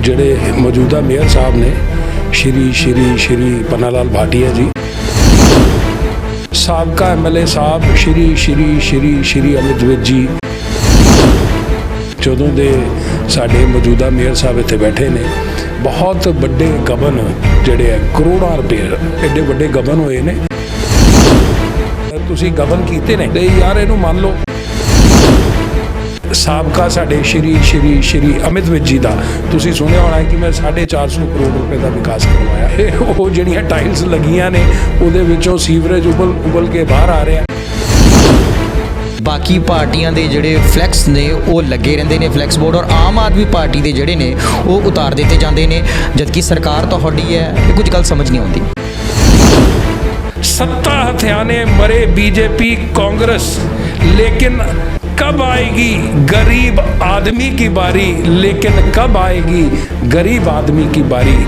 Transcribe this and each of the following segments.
ਜਿਹੜੇ ਮੌਜੂਦਾ ਮੇਅਰ ਸਾਹਿਬ ਨੇ ਸ਼੍ਰੀ ਪन्नालाल भाटिया जी, ਸਾਬਕਾ MLA ਸਾਹਿਬ ਸ਼੍ਰੀ ਅਮਿਤ ਵਿਜ ਜੀ, ਜਦੋਂ ਦੇ ਸਾਡੇ ਮੌਜੂਦਾ ਮੇਅਰ ਸਾਹਿਬ ਇੱਥੇ ਬੈਠੇ ਨੇ, ਬਹੁਤ ਵੱਡੇ ਗਬਨ ਜਿਹੜੇ ਹੈ ਕਰੋੜਾਂ ਰੁਪਏ ਐਡੇ ਵੱਡੇ ਗਬਨ ਹੋਏ ਨੇ। ਤੁਸੀਂ ਗਬਨ ਕੀਤੇ ਨੇ ਤੇ ਯਾਰ ਇਹਨੂੰ ਮੰਨ ਲਓ। ਸਾਬਕਾ ਸਾਡੇ ਸ਼੍ਰੀ ਅਮਿਤ ਵਿਜ ਜੀ ਦਾ ਤੁਸੀਂ ਸੁਣਿਆ ਹੋਣਾ ਕਿ ਮੈਂ 450 ਕਰੋੜ ਰੁਪਏ ਦਾ ਵਿਕਾਸ ਕਰਵਾਇਆ। ਇਹ ਉਹ ਜਿਹੜੀਆਂ ਟਾਈਲਸ ਲੱਗੀਆਂ ਨੇ ਉਹਦੇ ਵਿੱਚੋਂ ਸੀਵਰੇਜ ਉਬਲ ਕੇ ਬਾਹਰ ਆ ਰਿਹਾ। ਬਾਕੀ ਪਾਰਟੀਆਂ ਦੇ ਜਿਹੜੇ ਫਲੈਕਸ ਨੇ ਉਹ ਲੱਗੇ ਰਹਿੰਦੇ ਨੇ, ਫਲੈਕਸ ਬੋਰਡ, ਔਰ ਆਮ ਆਦਮੀ ਪਾਰਟੀ ਦੇ ਜਿਹੜੇ ਨੇ ਉਹ ਉਤਾਰ ਦਿੱਤੇ ਜਾਂਦੇ ਨੇ, ਜਦਕਿ ਸਰਕਾਰ ਤੁਹਾਡੀ ਹੈ। ਇਹ ਕੁਝ ਗੱਲ ਸਮਝ ਨਹੀਂ ਆਉਂਦੀ। सत्ता हथियाने मरे बीजेपी कांग्रेस, लेकिन कब आएगी गरीब आदमी की बारी, लेकिन कब आएगी गरीब आदमी की बारी।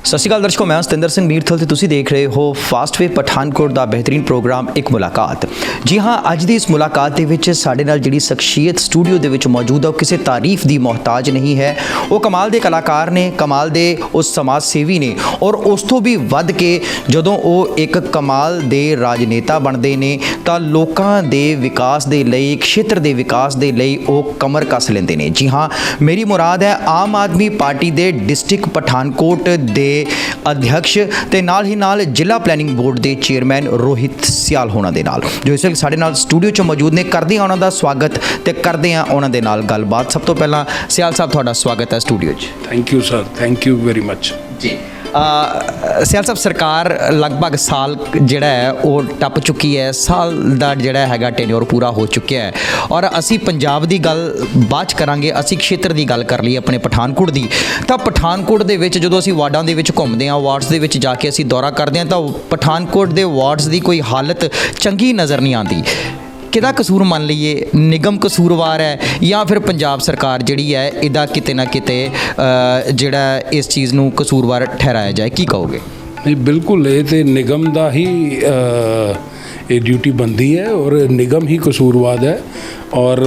ਸਤਿ ਸ਼੍ਰੀ ਅਕਾਲ ਦਰਸ਼ਕੋ, ਮੈਂ ਸਤਿੰਦਰ ਸਿੰਘ ਮੀਰਥਲ ਤੇ ਤੁਸੀਂ ਦੇਖ ਰਹੇ ਹੋ ਫਾਸਟਵੇ ਪਠਾਨਕੋਟ ਦਾ ਬਿਹਤਰੀਨ ਪ੍ਰੋਗਰਾਮ ਇੱਕ ਮੁਲਾਕਾਤ। ਜੀ ਹਾਂ, ਅੱਜ ਦੀ ਇਸ ਮੁਲਾਕਾਤ ਦੇ ਵਿੱਚ ਸਾਡੇ ਨਾਲ ਜਿਹੜੀ ਸ਼ਖਸੀਅਤ ਸਟੂਡੀਓ ਦੇ ਵਿੱਚ ਮੌਜੂਦ ਹੈ ਉਹ ਕਿਸੇ ਤਾਰੀਫ ਦੀ ਮੁਹਤਾਜ ਨਹੀਂ ਹੈ। ਉਹ ਕਮਾਲ ਦੇ ਕਲਾਕਾਰ ਨੇ, ਕਮਾਲ ਦੇ ਉਸ ਸਮਾਜ ਸੇਵੀ ਨੇ, ਔਰ ਉਸ ਤੋਂ ਵੀ ਵੱਧ ਕੇ ਜਦੋਂ ਉਹ ਇੱਕ ਕਮਾਲ ਦੇ ਰਾਜਨੇਤਾ ਬਣਦੇ ਨੇ ਤਾਂ ਲੋਕਾਂ ਦੇ ਵਿਕਾਸ ਦੇ ਲਈ, ਖੇਤਰ ਦੇ ਵਿਕਾਸ ਦੇ ਲਈ ਉਹ ਕਮਰ ਕੱਸ ਲੈਂਦੇ ਨੇ। ਜੀ ਹਾਂ, ਮੇਰੀ ਮੁਰਾਦ ਹੈ ਆਮ ਆਦਮੀ ਪਾਰਟੀ ਦੇ ਡਿਸਟ੍ਰਿਕਟ ਪਠਾਨਕੋਟ ਦੇ ਅਧਿਕਸ਼ ਤੇ ਨਾਲ ਹੀ ਨਾਲ ਜ਼ਿਲ੍ਹਾ ਪਲੈਨਿੰਗ ਬੋਰਡ ਦੇ ਚੇਅਰਮੈਨ ਰੋਹਿਤ ਸਿਆਲ ਹੋਣਾ ਦੇ ਨਾਲ, ਜੋ ਇਸ ਵੇਲੇ ਸਾਡੇ ਨਾਲ ਸਟੂਡੀਓ 'ਚ ਮੌਜੂਦ ਨੇ। ਕਰਦੇ ਹਾਂ ਉਹਨਾਂ ਦਾ ਸਵਾਗਤ ਤੇ ਕਰਦੇ ਹਾਂ ਉਹਨਾਂ ਦੇ ਨਾਲ ਗੱਲਬਾਤ। ਸਭ ਤੋਂ ਪਹਿਲਾਂ ਸਿਆਲ ਸਾਹਿਬ, ਤੁਹਾਡਾ ਸਵਾਗਤ ਹੈ ਸਟੂਡੀਓ 'ਚ। Thank you sir, thank you very much ਜੀ। ਸਿਆਲ ਸਾਹਿਬ, ਸਰਕਾਰ ਲਗਭਗ ਸਾਲ ਜਿਹੜਾ ਹੈ ਉਹ ਟੱਪ ਚੁੱਕੀ ਹੈ, ਸਾਲ ਦਾ ਜਿਹੜਾ ਹੈਗਾ ਟੈਨਿਓਰ ਪੂਰਾ ਹੋ ਚੁੱਕਿਆ ਹੈ, ਔਰ ਅਸੀਂ ਪੰਜਾਬ ਦੀ ਗੱਲ ਬਾਅਦ 'ਚ ਕਰਾਂਗੇ। ਅਸੀਂ ਖੇਤਰ ਦੀ ਗੱਲ ਕਰ ਲਈ ਆਪਣੇ ਪਠਾਨਕੋਟ ਦੀ। ਤਾਂ ਪਠਾਨਕੋਟ ਦੇ ਵਿੱਚ ਜਦੋਂ ਅਸੀਂ ਵਾਰਡਾਂ ਦੇ ਵਿੱਚ ਘੁੰਮਦੇ ਹਾਂ, ਵਾਰਡਸ ਦੇ ਵਿੱਚ ਜਾ ਕੇ ਅਸੀਂ ਦੌਰਾ ਕਰਦੇ ਹਾਂ ਤਾਂ ਪਠਾਨਕੋਟ ਦੇ ਵਾਰਡਸ ਦੀ ਕੋਈ ਹਾਲਤ ਚੰਗੀ ਨਜ਼ਰ ਨਹੀਂ ਆਉਂਦੀ। ਕਿਹਦਾ ਕਸੂਰ ਮੰਨ ਲਈਏ? ਨਿਗਮ ਕਸੂਰਵਾਰ ਹੈ ਜਾਂ ਫਿਰ ਪੰਜਾਬ ਸਰਕਾਰ ਜਿਹੜੀ ਹੈ ਇਹਦਾ ਕਿਤੇ ਨਾ ਕਿਤੇ ਜਿਹੜਾ ਇਸ ਚੀਜ਼ ਨੂੰ ਕਸੂਰਵਾਰ ਠਹਿਰਾਇਆ ਜਾਏ? ਕੀ ਕਹੋਗੇ? ਨਹੀਂ, ਬਿਲਕੁਲ ਇਹ ਤੇ ਨਿਗਮ ਦਾ ਹੀ ਇਹ ਡਿਊਟੀ ਬਣਦੀ ਹੈ ਔਰ ਨਿਗਮ ਹੀ ਕਸੂਰਵਾਰ ਹੈ। ਔਰ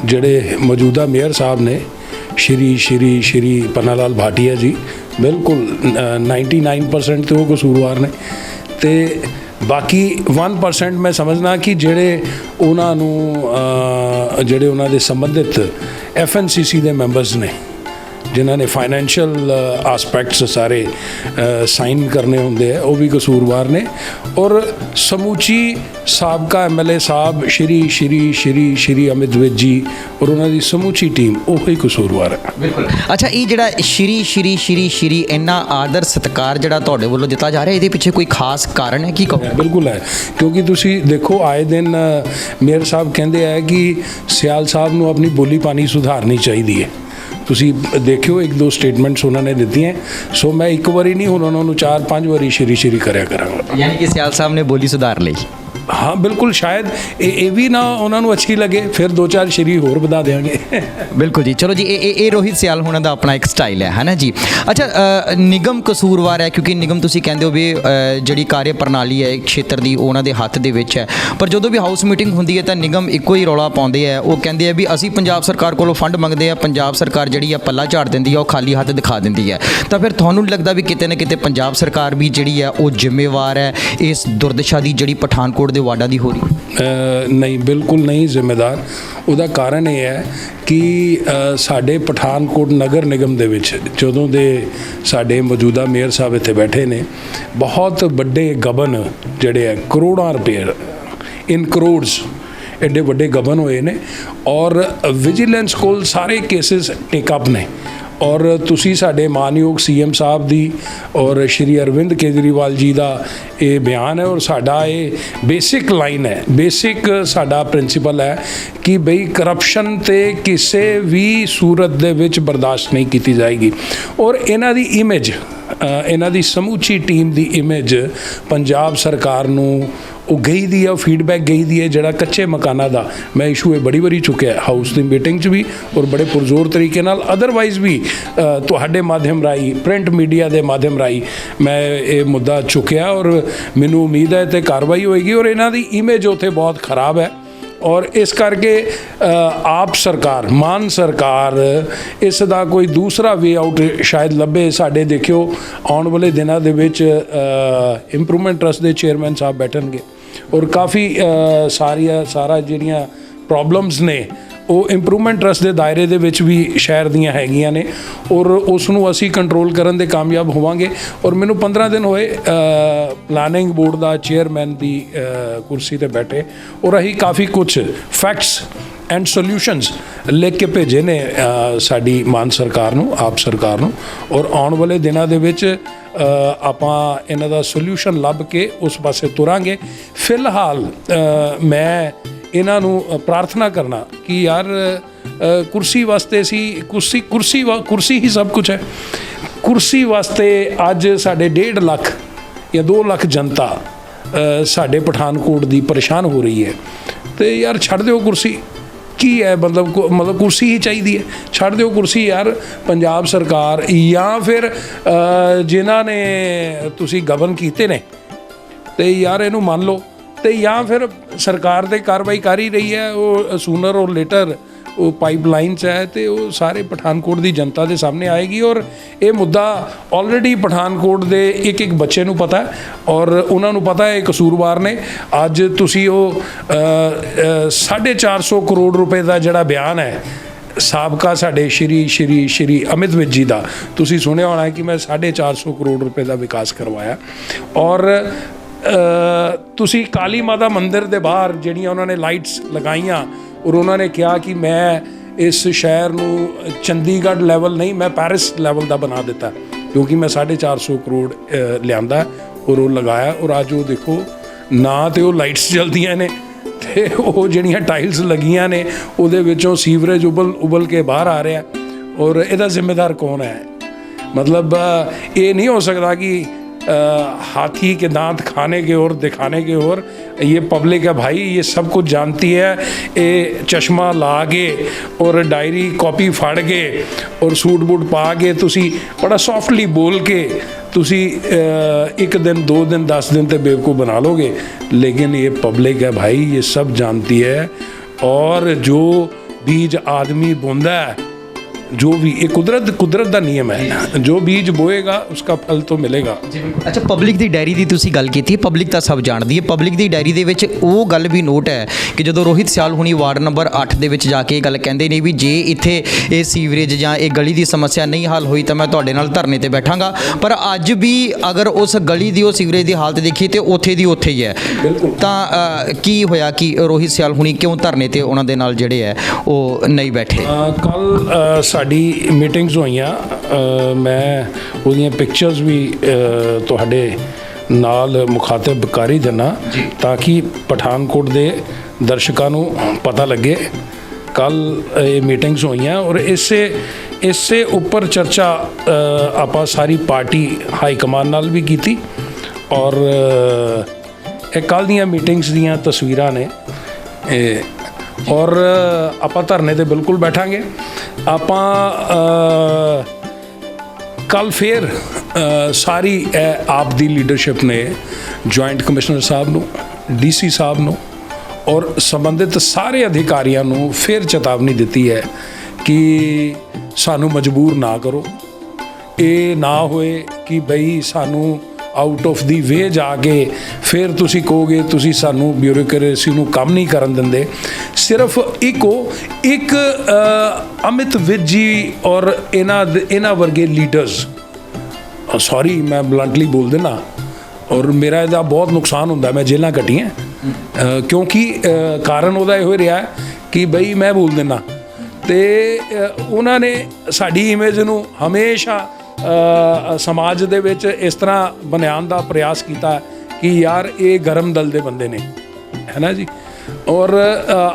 ਜਿਹੜੇ ਮੌਜੂਦਾ ਮੇਅਰ ਸਾਹਿਬ ਨੇ ਸ਼੍ਰੀ पन्नालाल भाटिया जी, ਬਿਲਕੁਲ 99% ਤੇ ਉਹ ਕਸੂਰਵਾਰ ਨੇ ਤੇ ਬਾਕੀ 1% ਮੈਂ ਸਮਝਦਾ ਕਿ ਜਿਹੜੇ ਉਹਨਾਂ ਦੇ ਸੰਬੰਧਿਤ FNCC ਦੇ ਮੈਂਬਰਸ ਨੇ, ਜਿਨ੍ਹਾਂ ਨੇ ਫਾਈਨੈਂਸ਼ੀਅਲ ਆਸਪੈਕਟਸ ਸਾਰੇ ਸਾਈਨ ਕਰਨੇ ਹੁੰਦੇ ਆ, ਉਹ ਵੀ ਕਸੂਰਵਾਰ ਨੇ। ਔਰ ਸਮੁੱਚੀ ਸਾਬਕਾ MLA ਸਾਹਿਬ ਸ਼੍ਰੀ ਅਮਿਤ ਵਿਜ ਜੀ ਔਰ ਉਹਨਾਂ ਦੀ ਸਮੁੱਚੀ ਟੀਮ ਉਹ ਹੀ ਕਸੂਰਵਾਰ ਹੈ। ਬਿਲਕੁਲ। ਅੱਛਾ, ਇਹ ਜਿਹੜਾ ਸ਼੍ਰੀ ਇੰਨਾ ਆਦਰ ਸਤਿਕਾਰ ਜਿਹੜਾ ਤੁਹਾਡੇ ਵੱਲੋਂ ਦਿੱਤਾ ਜਾ ਰਿਹਾ, ਇਹਦੇ ਪਿੱਛੇ ਕੋਈ ਖਾਸ ਕਾਰਨ ਹੈ? ਕੀ ਕਹੋ? ਬਿਲਕੁਲ ਹੈ, ਕਿਉਂਕਿ ਤੁਸੀਂ ਦੇਖੋ ਆਏ ਦਿਨ ਮੇਅਰ ਸਾਹਿਬ ਕਹਿੰਦੇ ਆ ਕਿ ਸਿਆਲ ਸਾਹਿਬ ਨੂੰ ਆਪਣੀ ਬੋਲੀ ਪਾਣੀ ਸੁਧਾਰਨੀ ਚਾਹੀਦੀ ਹੈ। ਤੁਸੀਂ ਦੇਖਿਓ ਇੱਕ ਦੋ ਸਟੇਟਮੈਂਟਸ ਉਹਨਾਂ ਨੇ ਦਿੱਤੀਆਂ। ਸੋ ਮੈਂ ਇੱਕ ਵਾਰੀ ਨਹੀਂ, ਹੁਣ ਉਹਨਾਂ ਨੂੰ 4-5 ਵਾਰੀ ਸ਼੍ਰੀ ਕਰਿਆ ਕਰਾਂਗਾ। ਯਾਨੀ ਕਿ ਸਿਆਲ ਸਾਹਿਬ ਨੇ ਬੋਲੀ ਸੁਧਾਰ ਲਈ। ਹਾਂ ਬਿਲਕੁਲ, ਸ਼ਾਇਦ ਇਹ ਵੀ ਨਾ ਉਹਨਾਂ ਨੂੰ ਅੱਛੀ ਲੱਗੇ, ਫਿਰ 2-4 ਸ਼੍ਰੀ ਹੋਰ ਵਧਾ ਦੇਵਾਂਗੇ। ਬਿਲਕੁਲ ਜੀ। ਚਲੋ ਜੀ, ਇਹ ਰੋਹਿਤ ਸਿਆਲ ਹੋਣਾ ਦਾ ਆਪਣਾ ਇੱਕ ਸਟਾਈਲ ਹੈ ਨਾ ਜੀ। ਅੱਛਾ, ਨਿਗਮ ਕਸੂਰਵਾਰ ਹੈ ਕਿਉਂਕਿ ਨਿਗਮ ਤੁਸੀਂ ਕਹਿੰਦੇ ਹੋ ਵੀ ਜਿਹੜੀ ਕਾਰਜ ਪ੍ਰਣਾਲੀ ਹੈ ਖੇਤਰ ਦੀ ਉਹਨਾਂ ਦੇ ਹੱਥ ਦੇ ਵਿੱਚ ਹੈ, ਪਰ ਜਦੋਂ ਵੀ ਹਾਊਸ ਮੀਟਿੰਗ ਹੁੰਦੀ ਹੈ ਤਾਂ ਨਿਗਮ ਇੱਕੋ ਹੀ ਰੌਲਾ ਪਾਉਂਦੇ ਆ। ਉਹ ਕਹਿੰਦੇ ਆ ਵੀ ਅਸੀਂ ਪੰਜਾਬ ਸਰਕਾਰ ਕੋਲੋਂ ਫੰਡ ਮੰਗਦੇ ਆ, ਪੰਜਾਬ ਸਰਕਾਰ ਜਿਹੜੀ ਆ ਪੱਲਾ ਝਾੜ ਦਿੰਦੀ ਆ, ਉਹ ਖਾਲੀ ਹੱਥ ਦਿਖਾ ਦਿੰਦੀ ਹੈ। ਤਾਂ ਫਿਰ ਤੁਹਾਨੂੰ ਲੱਗਦਾ ਵੀ ਕਿਤੇ ਨਾ ਕਿਤੇ ਪੰਜਾਬ ਸਰਕਾਰ ਵੀ ਜਿਹੜੀ ਆ ਉਹ ਜ਼ਿੰਮੇਵਾਰ ਹੈ ਇਸ ਦੁਰਦਸ਼ਾ ਦੀ ਜਿਹੜੀ ਪਠਾਨਕੋਟ ਦੇ ਵਾਰਡਾਂ ਦੀ ਹੋ ਰਹੀ? ਨਹੀਂ, ਬਿਲਕੁਲ ਨਹੀਂ ਜ਼ਿੰਮੇਦਾਰ। ਉਹਦਾ ਕਾਰਨ ਇਹ ਹੈ ਕਿ ਸਾਡੇ ਪਠਾਨਕੋਟ ਨਗਰ ਨਿਗਮ ਦੇ ਵਿੱਚ ਜਦੋਂ ਦੇ ਸਾਡੇ ਮੌਜੂਦਾ ਮੇਅਰ ਸਾਹਿਬ ਇੱਥੇ ਬੈਠੇ ਨੇ, ਬਹੁਤ ਵੱਡੇ ਗਬਨ ਜਿਹੜੇ ਹੈ ਕਰੋੜਾਂ ਰੁਪਏ, ਇਨ ਕਰੋੜਸ ਐਡੇ ਵੱਡੇ ਗਬਨ ਹੋਏ ਨੇ ਔਰ ਵਿਜੀਲੈਂਸ ਕੋਲ ਸਾਰੇ ਕੇਸਿਸ ਟੇਕਅਪ ਨੇ। ਔਰ ਤੁਸੀਂ ਸਾਡੇ ਮਾਨਯੋਗ CM ਸਾਹਿਬ ਦੀ ਔਰ ਸ਼੍ਰੀ ਅਰਵਿੰਦ ਕੇਜਰੀਵਾਲ ਜੀ ਦਾ ਇਹ ਬਿਆਨ ਹੈ ਔਰ ਸਾਡਾ ਇਹ ਬੇਸਿਕ ਲਾਈਨ ਹੈ, ਬੇਸਿਕ ਸਾਡਾ ਪ੍ਰਿੰਸੀਪਲ ਹੈ ਕਿ ਬਈ ਕਰਪਸ਼ਨ ਤੇ ਕਿਸੇ ਵੀ ਸੂਰਤ ਦੇ ਵਿੱਚ ਬਰਦਾਸ਼ਤ ਨਹੀਂ ਕੀਤੀ ਜਾਏਗੀ। ਔਰ ਇਹਨਾਂ ਦੀ ਇਮੇਜ, ਇਹਨਾਂ ਦੀ ਸਮੁੱਚੀ ਟੀਮ ਦੀ ਇਮੇਜ ਪੰਜਾਬ ਸਰਕਾਰ ਨੂੰ ਉਹ ਗਈ ਦੀ ਹੈ, ਉਹ ਫੀਡਬੈਕ ਗਈ ਦੀ ਹੈ। ਜਿਹੜਾ ਕੱਚੇ ਮਕਾਨਾਂ ਦਾ ਮੈਂ ਇਸ਼ੂ ਇਹ ਬੜੀ ਵਾਰੀ ਚੁੱਕਿਆ ਹਾਊਸ ਦੀ ਮੀਟਿੰਗ 'ਚ ਵੀ ਔਰ ਬੜੇ ਪੁਰਜ਼ੋਰ ਤਰੀਕੇ ਨਾਲ, ਅਦਰਵਾਈਜ਼ ਵੀ ਤੁਹਾਡੇ ਮਾਧਿਅਮ ਰਾਹੀਂ, ਪ੍ਰਿੰਟ ਮੀਡੀਆ ਦੇ ਮਾਧਿਅਮ ਰਾਹੀਂ ਮੈਂ ਇਹ ਮੁੱਦਾ ਚੁੱਕਿਆ ਔਰ ਮੈਨੂੰ ਉਮੀਦ ਹੈ ਤੇ ਕਾਰਵਾਈ ਹੋਏਗੀ। ਔਰ ਇਹਨਾਂ ਦੀ ਇਮੇਜ ਉੱਥੇ ਬਹੁਤ ਖਰਾਬ ਹੈ ਔਰ ਇਸ ਕਰਕੇ ਆਪ ਸਰਕਾਰ, ਮਾਨ ਸਰਕਾਰ ਇਸ ਦਾ ਕੋਈ ਦੂਸਰਾ ਵੇ ਆਊਟ ਸ਼ਾਇਦ ਲੱਭੇ। ਸਾਡੇ ਦੇਖਿਓ ਆਉਣ ਵਾਲੇ ਦਿਨਾਂ ਦੇ ਵਿੱਚ ਇੰਪਰੂਵਮੈਂਟ ਟਰਸਟ ਦੇ ਚੇਅਰਮੈਨ ਸਾਹਿਬ ਬੈਠਣਗੇ ਔਰ ਕਾਫੀ ਸਾਰਾ ਜਿਹੜੀਆਂ ਪ੍ਰੋਬਲਮਸ ਨੇ ਉਹ ਇੰਪਰੂਵਮੈਂਟ ਟਰਸਟ ਦੇ ਦਾਇਰੇ ਦੇ ਵਿੱਚ ਵੀ ਸ਼ਹਿਰ ਦੀਆਂ ਹੈਗੀਆਂ ਨੇ ਔਰ ਉਸ ਨੂੰ ਅਸੀਂ ਕੰਟਰੋਲ ਕਰਨ ਦੇ ਕਾਮਯਾਬ ਹੋਵਾਂਗੇ। ਔਰ ਮੈਨੂੰ 15 ਦਿਨ ਹੋਏ ਪਲਾਨਿੰਗ ਬੋਰਡ ਦਾ ਚੇਅਰਮੈਨ ਦੀ ਕੁਰਸੀ ਤੇ ਬੈਠੇ ਔਰ ਅਸੀਂ ਕਾਫੀ ਕੁਝ ਫੈਕਟਸ ਐਂਡ ਸੋਲਿਊਸ਼ਨਸ ਲਿਖ ਕੇ ਭੇਜੇ ਨੇ ਸਾਡੀ ਮਾਨ ਸਰਕਾਰ ਨੂੰ, ਆਪ ਸਰਕਾਰ ਨੂੰ। ਔਰ ਆਉਣ ਵਾਲੇ ਦਿਨਾਂ ਦੇ ਵਿੱਚ ਆਪਾਂ ਇਹਨਾਂ ਦਾ ਸੋਲਿਊਸ਼ਨ ਲੱਭ ਕੇ ਉਸ ਪਾਸੇ ਤੁਰਾਂਗੇ। ਫਿਲਹਾਲ ਮੈਂ ਇਹਨਾਂ ਨੂੰ ਪ੍ਰਾਰਥਨਾ ਕਰਨਾ ਕਿ ਯਾਰ ਕੁਰਸੀ ਵਾਸਤੇ ਸੀ, ਕੁਰਸੀ ਹੀ ਸਭ ਕੁਝ ਹੈ। ਕੁਰਸੀ ਵਾਸਤੇ ਅੱਜ ਸਾਡੇ 1.5 ਲੱਖ ਜਾਂ 2 ਲੱਖ ਜਨਤਾ ਸਾਡੇ ਪਠਾਨਕੋਟ ਦੀ ਪਰੇਸ਼ਾਨ ਹੋ ਰਹੀ ਹੈ ਤੇ ਯਾਰ ਛੱਡ ਦਿਓ ਕੁਰਸੀ। ਕੀ ਹੈ ਮਤਲਬ ਕੁਰਸੀ ਹੀ ਚਾਹੀਦੀ ਹੈ, ਛੱਡ ਦਿਓ ਕੁਰਸੀ ਯਾਰ। ਪੰਜਾਬ ਸਰਕਾਰ ਜਾਂ ਫਿਰ ਜਿਨ੍ਹਾਂ ਨੇ ਤੁਸੀਂ ਗਵਰਨ ਕੀਤੇ ਨੇ ਤੇ ਯਾਰ ਇਹਨੂੰ ਮੰਨ ਲਓ, ਤੇ ਜਾਂ ਫਿਰ ਸਰਕਾਰ ਤੇ ਕਾਰਵਾਈ ਕਰ ਹੀ ਰਹੀ ਹੈ, ਉਹ ਸੂਨਰ ਔਰ ਲੇਟਰ ਉਹ ਪਾਈਪਲਾਈਨਸ ਹੈ ਤੇ ਉਹ ਸਾਰੇ ਪਠਾਨਕੋਟ ਦੀ ਜਨਤਾ ਦੇ ਸਾਹਮਣੇ ਆਏਗੀ। ਔਰ ਇਹ ਮੁੱਦਾ ਆਲਰੇਡੀ ਪਠਾਨਕੋਟ ਦੇ ਇੱਕ ਬੱਚੇ ਨੂੰ ਪਤਾ ਔਰ ਉਹਨਾਂ ਨੂੰ ਪਤਾ ਹੈ ਇਹ ਕਸੂਰਵਾਰ ਨੇ। ਅੱਜ ਤੁਸੀਂ ਉਹ 450 ਕਰੋੜ ਰੁਪਏ ਦਾ ਜਿਹੜਾ ਬਿਆਨ ਹੈ ਸਾਬਕਾ ਸਾਡੇ ਸ਼੍ਰੀ ਅਮਿਤ ਵਿਜ ਜੀ ਦਾ, ਤੁਸੀਂ ਸੁਣਿਆ ਹੋਣਾ ਕਿ ਮੈਂ 450 ਕਰੋੜ ਰੁਪਏ ਦਾ ਵਿਕਾਸ ਕਰਵਾਇਆ। ਔਰ ਤੁਸੀਂ ਕਾਲੀ ਮਾਤਾ ਮੰਦਿਰ ਦੇ ਬਾਹਰ ਜਿਹੜੀਆਂ ਉਹਨਾਂ ਨੇ ਲਾਈਟਸ ਲਗਾਈਆਂ ਔਰ ਉਹਨਾਂ ਨੇ ਕਿਹਾ ਕਿ ਮੈਂ ਇਸ ਸ਼ਹਿਰ ਨੂੰ ਚੰਡੀਗੜ੍ਹ ਲੈਵਲ ਨਹੀਂ, ਮੈਂ ਪੈਰਿਸ ਲੈਵਲ ਦਾ ਬਣਾ ਦਿੱਤਾ ਕਿਉਂਕਿ ਮੈਂ 450 ਕਰੋੜ ਲਿਆਂਦਾ ਔਰ ਉਹ ਲਗਾਇਆ। ਔਰ ਅੱਜ ਉਹ ਦੇਖੋ ਨਾ ਤੇ ਉਹ ਲਾਈਟਸ ਜਲਦੀਆਂ ਨੇ ਤੇ ਉਹ ਜਿਹੜੀਆਂ ਟਾਈਲਸ ਲੱਗੀਆਂ ਨੇ ਉਹਦੇ ਵਿੱਚੋਂ ਸੀਵਰੇਜ ਉਬਲ ਕੇ ਬਾਹਰ ਆ ਰਿਹਾ। ਔਰ ਇਹਦਾ ਜ਼ਿੰਮੇਦਾਰ ਕੌਣ ਹੈ? मतलब ये नहीं हो सकता कि हाथी के दांत खाने के और दिखाने के और ये पब्लिक है भाई, ये सब कुछ जानती है। ये चश्मा ला के और डायरी कॉपी फाड़ के और सूट बूट पा के तुसी बड़ा सॉफ्टली बोल के तुसी एक दिन 2 दिन 10 दिन तो बेवकूफ़ बना लोगे, लेकिन ये पब्लिक है भाई, ये सब जानती है। और जो बीज आदमी बोंदा है, जो भी ये कुदरत ਦਾ ਨਿਯਮ ਹੈ, ਜੋ ਬੀਜ ਬੋਏਗਾ ਉਸका ਫਲ तो ਮਿਲੇਗਾ। ਅੱਛਾ, ਪਬਲਿਕ ਦੀ ਡਾਇਰੀ ਦੀ ਤੁਸੀਂ ਗੱਲ ਕੀਤੀ, ਪਬਲਿਕ ਤਾਂ ਸਭ ਜਾਣਦੀ ਹੈ। ਪਬਲਿਕ ਦੀ ਡਾਇਰੀ ਦੇ ਵਿੱਚ ਉਹ ਗੱਲ ਵੀ ਨੋਟ ਹੈ ਕਿ ਜਦੋਂ ਰੋਹਿਤ ਸਿਆਲ ਹੁਣੀ ਵਾਰਡ ਨੰਬਰ 8 ਦੇ ਵਿੱਚ ਜਾ ਕੇ ਇਹ ਗੱਲ ਕਹਿੰਦੇ ਨੇ ਵੀ ਜੇ ਇੱਥੇ ਇਹ ਸੀਵਰੇਜ ਜਾਂ ਇਹ ਗਲੀ ਦੀ ਸਮੱਸਿਆ ਨਹੀਂ ਹੱਲ ਹੋਈ ਤਾਂ ਮੈਂ ਤੁਹਾਡੇ ਨਾਲ ਧਰਨੇ ਤੇ ਬੈਠਾਂਗਾ। ਪਰ ਅੱਜ ਵੀ ਅਗਰ ਉਸ ਗਲੀ ਦੀ ਉਹ ਸੀਵਰੇਜ ਦੀ ਹਾਲਤ ਦੇਖੀ ਤੇ ਉੱਥੇ ਦੀ ਉੱਥੇ ਹੀ ਹੈ। ਤਾਂ ਕੀ ਹੋਇਆ ਕਿ ਰੋਹਿਤ ਸਿਆਲ ਹੁਣੀ ਕਿਉਂ ਧਰਨੇ ਤੇ ਉਹਨਾਂ ਦੇ ਨਾਲ ਜਿਹੜੇ ਹੈ ਉਹ ਨਹੀਂ ਬੈਠੇ? ਕੱਲ ਸਾਡੀ ਮੀਟਿੰਗਸ ਹੋਈਆਂ, ਮੈਂ ਉਹਦੀਆਂ ਪਿਕਚਰਸ ਵੀ ਤੁਹਾਡੇ ਨਾਲ ਮੁਖਾਤਬ ਕਰ ਹੀ ਦਿੰਦਾ ਤਾਂ ਕਿ ਪਠਾਨਕੋਟ ਦੇ ਦਰਸ਼ਕਾਂ ਨੂੰ ਪਤਾ ਲੱਗੇ। ਕੱਲ ਇਹ ਮੀਟਿੰਗਸ ਹੋਈਆਂ ਔਰ ਇਸੇ ਉੱਪਰ ਚਰਚਾ ਆਪਾਂ ਸਾਰੀ ਪਾਰਟੀ ਹਾਈ ਕਮਾਨ ਨਾਲ ਵੀ ਕੀਤੀ। ਔਰ ਇਹ ਕੱਲ ਦੀਆਂ ਮੀਟਿੰਗਸ ਦੀਆਂ ਤਸਵੀਰਾਂ ਨੇ ਔਰ ਆਪਾਂ ਧਰਨੇ ਤੇ ਬਿਲਕੁਲ ਬੈਠਾਂਗੇ। ਆਪਾਂ ਕੱਲ ਫਿਰ ਸਾਰੀ ਆਪ ਦੀ ਲੀਡਰਸ਼ਿਪ ਨੇ ਜੁਆਇੰਟ ਕਮਿਸ਼ਨਰ ਸਾਹਿਬ ਨੂੰ, ਡੀਸੀ ਸਾਹਿਬ ਨੂੰ ਔਰ ਸੰਬੰਧਿਤ ਸਾਰੇ ਅਧਿਕਾਰੀਆਂ ਨੂੰ ਫਿਰ ਚੇਤਾਵਨੀ ਦਿੱਤੀ ਹੈ ਕਿ ਸਾਨੂੰ ਮਜਬੂਰ ਨਾ ਕਰੋ। ਇਹ ਨਾ ਹੋਏ ਕਿ ਬਈ ਸਾਨੂੰ ਆਊਟ ਆਫ ਦੀ ਵੇ ਜਾ ਕੇ ਫਿਰ ਤੁਸੀਂ ਕਹੋਗੇ ਤੁਸੀਂ ਸਾਨੂੰ ਬਿਊਰੋਕਰੇਸੀ ਨੂੰ ਕੰਮ ਨਹੀਂ ਕਰਨ ਦਿੰਦੇ। ਸਿਰਫ ਇੱਕ ਅਮਿਤ ਵਿਜ ਜੀ ਔਰ ਇਹਨਾਂ ਵਰਗੇ ਲੀਡਰਸ, ਸੌਰੀ ਮੈਂ ਬਲੰਟਲੀ ਬੋਲ ਦੇਣਾ, ਔਰ ਮੇਰਾ ਇਹਦਾ ਬਹੁਤ ਨੁਕਸਾਨ ਹੁੰਦਾ, ਮੈਂ ਜੇਲਾਂ ਕੱਟੀਆਂ ਕਿਉਂਕਿ ਕਾਰਨ ਉਹਦਾ ਇਹੋ ਰਿਹਾ ਕਿ ਬਈ ਮੈਂ ਬੋਲ ਦੇਣਾ ਤੇ ਉਹਨਾਂ ਨੇ ਸਾਡੀ ਇਮੇਜ ਨੂੰ ਹਮੇਸ਼ਾ ਸਮਾਜ ਦੇ ਵਿੱਚ ਇਸ ਤਰ੍ਹਾਂ ਬਣਾਉਣ ਦਾ ਪ੍ਰਯਾਸ ਕੀਤਾ ਕਿ ਯਾਰ ਇਹ ਗਰਮ ਦਲ ਦੇ ਬੰਦੇ ਨੇ, ਹੈ ਨਾ ਜੀ। ਔਰ